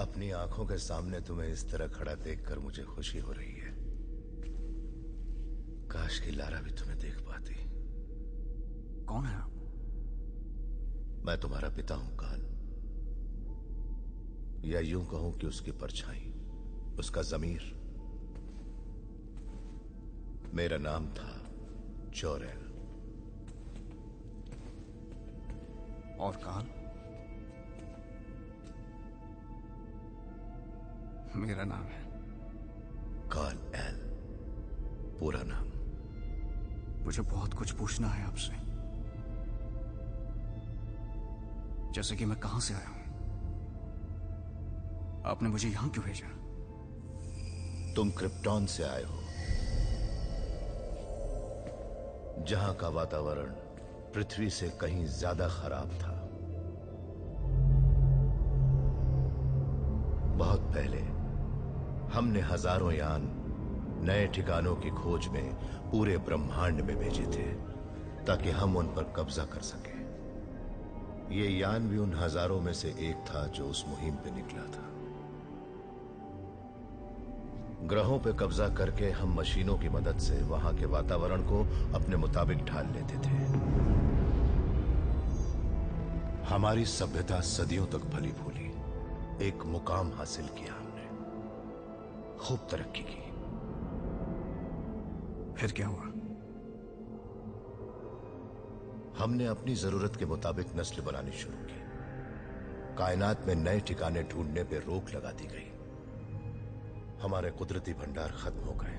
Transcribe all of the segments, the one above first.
अपनी आंखों के सामने तुम्हें इस तरह खड़ा देखकर मुझे खुशी हो रही है। काश की लारा भी तुम्हें देख पाती। कौन है आप? मैं तुम्हारा पिता हूं काल, या यूं कहूं कि उसकी परछाई, उसका जमीर। मेरा नाम था जोरेल। और काल? मेरा नाम है काल एल, पूरा नाम। मुझे बहुत कुछ पूछना है आपसे, जैसे कि मैं कहां से आया हूं, आपने मुझे यहां क्यों भेजा? तुम क्रिप्टॉन से आए हो, जहां का वातावरण पृथ्वी से कहीं ज्यादा खराब था। बहुत पहले हमने हजारों यान नए ठिकानों की खोज में पूरे ब्रह्मांड में भेजे थे, ताकि हम उन पर कब्जा कर सकें। ये यान भी उन हजारों में से एक था जो उस मुहिम पे निकला था। ग्रहों पे कब्जा करके हम मशीनों की मदद से वहां के वातावरण को अपने मुताबिक ढाल लेते थे। हमारी सभ्यता सदियों तक फली फूली, एक मुकाम हासिल किया हमने, खूब तरक्की की। फिर क्या हुआ? हमने अपनी जरूरत के मुताबिक नस्ल बनानी शुरू की। कायनात में नए ठिकाने ढूंढने पे रोक लगा दी गई। हमारे कुदरती भंडार खत्म हो गए।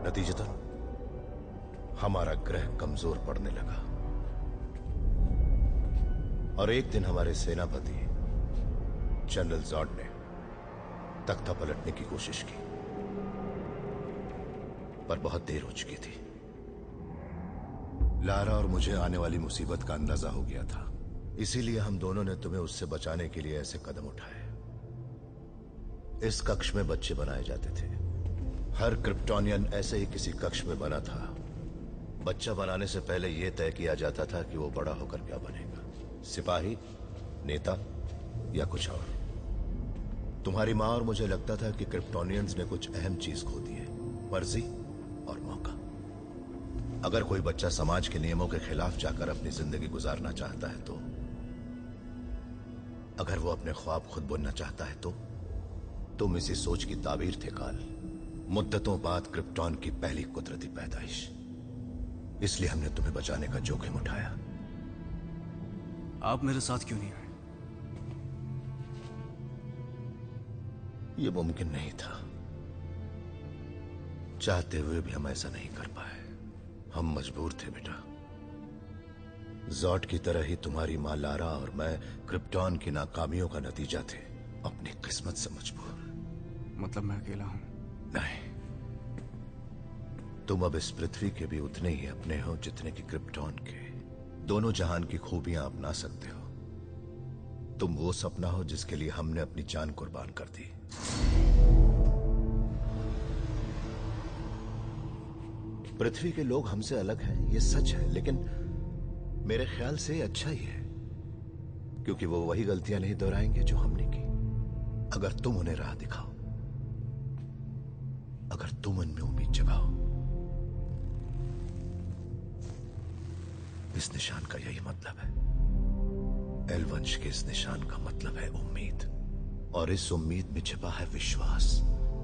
नतीजतन हमारा ग्रह कमजोर पड़ने लगा। और एक दिन हमारे सेनापति जनरल जॉड ने तख्ता पलटने की कोशिश की, पर बहुत देर हो चुकी थी। लारा और मुझे आने वाली मुसीबत का अंदाजा हो गया था, इसीलिए हम दोनों ने तुम्हें उससे बचाने के लिए ऐसे कदम उठाए। इस कक्ष में बच्चे बनाए जाते थे। हर क्रिप्टोनियन ऐसे ही किसी कक्ष में बना था। बच्चा बनाने से पहले यह तय किया जाता था कि वो बड़ा होकर क्या बनेगा, सिपाही, नेता या कुछ और। तुम्हारी मां और मुझे लगता था कि क्रिप्टोनियंस ने कुछ अहम चीज खो दी है, मर्जी और मौका। अगर कोई बच्चा समाज के नियमों के खिलाफ जाकर अपनी जिंदगी गुजारना चाहता है तो, अगर वो अपने ख्वाब खुद बुनना चाहता है तो, तुम इसी सोच की ताबीर थे काल। मुद्दतों बाद क्रिप्टॉन की पहली कुदरती पैदाइश, इसलिए हमने तुम्हें बचाने का जोखिम उठाया। आप मेरे साथ क्यों नहीं आए? यह मुमकिन नहीं था। चाहते हुए भी हम ऐसा नहीं कर पाए। हम मजबूर थे बेटा। जॉड की तरह ही तुम्हारी मां लारा और मैं क्रिप्टॉन की नाकामियों का नतीजा थे, अपनी किस्मत से मजबूर। मतलब मैं अकेला हूं? नहीं, तुम अब इस पृथ्वी के भी उतने ही अपने हो जितने कि क्रिप्टॉन के। दोनों जहान की खूबियां अपना सकते हो। तुम वो सपना हो जिसके लिए हमने अपनी जान कुर्बान कर दी। पृथ्वी के लोग हमसे अलग हैं, ये सच है, लेकिन मेरे ख्याल से अच्छा ही है, क्योंकि वो वही गलतियां नहीं दोहराएंगे जो हमने की। अगर तुम उन्हें राह दिखाओ, अगर तुम उनमें उम्मीद जगाओ। इस निशान का यही मतलब है। एल वंश के इस निशान का मतलब है उम्मीद, और इस उम्मीद में छिपा है विश्वास।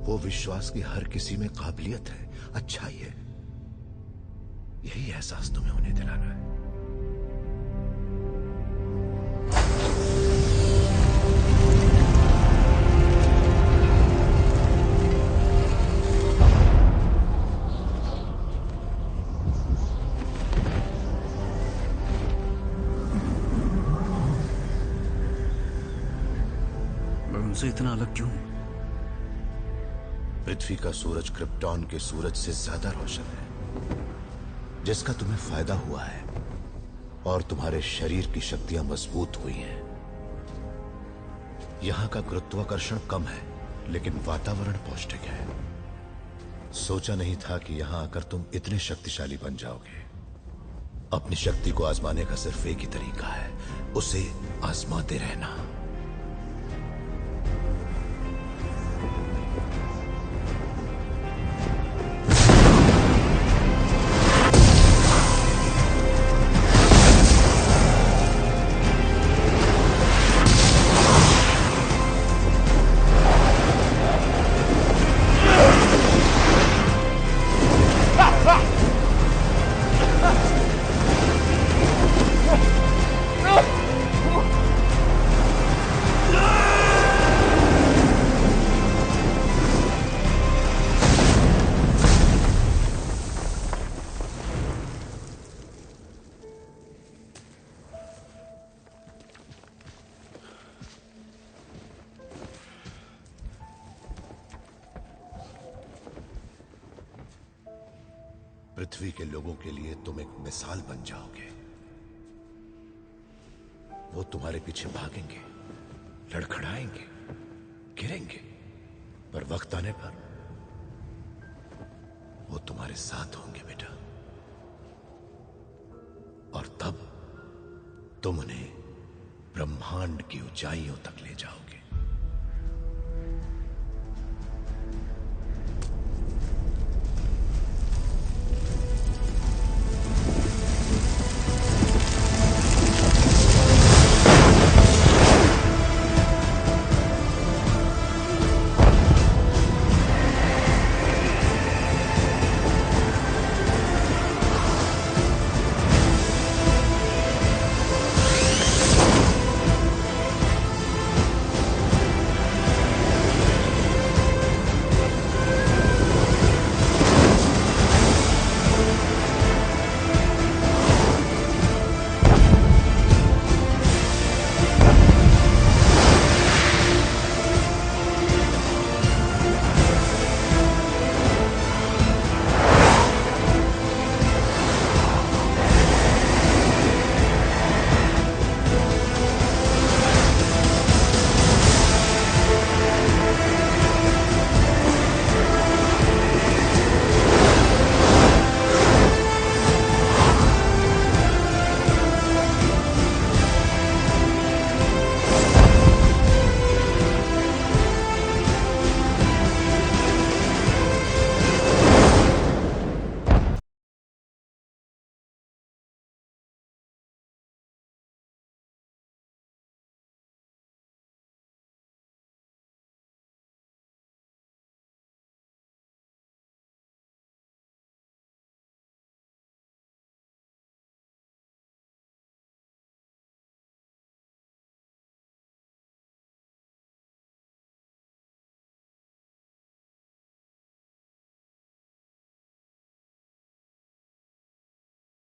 वो विश्वास की हर किसी में काबिलियत है, अच्छाई है। यही एहसास तुम्हें उन्हें दिलाना है। मैं उनसे इतना अलग क्यों हूं? पृथ्वी का सूरज क्रिप्टॉन के सूरज से ज्यादा रोशन है, जिसका तुम्हें फायदा हुआ है, और तुम्हारे शरीर की शक्तियां मजबूत हुई हैं। यहां का गुरुत्वाकर्षण कम है, लेकिन वातावरण पौष्टिक है। सोचा नहीं था कि यहां आकर तुम इतने शक्तिशाली बन जाओगे। अपनी शक्ति को आजमाने का सिर्फ एक ही तरीका है, उसे आजमाते रहना। पृथ्वी के लोगों के लिए तुम एक मिसाल बन जाओगे। वो तुम्हारे पीछे भागेंगे, लड़खड़ाएंगे, गिरेंगे, पर वक्त आने पर वो तुम्हारे साथ होंगे बेटा। और तब तुम उन्हें ब्रह्मांड की ऊंचाइयों तक ले जाओगे।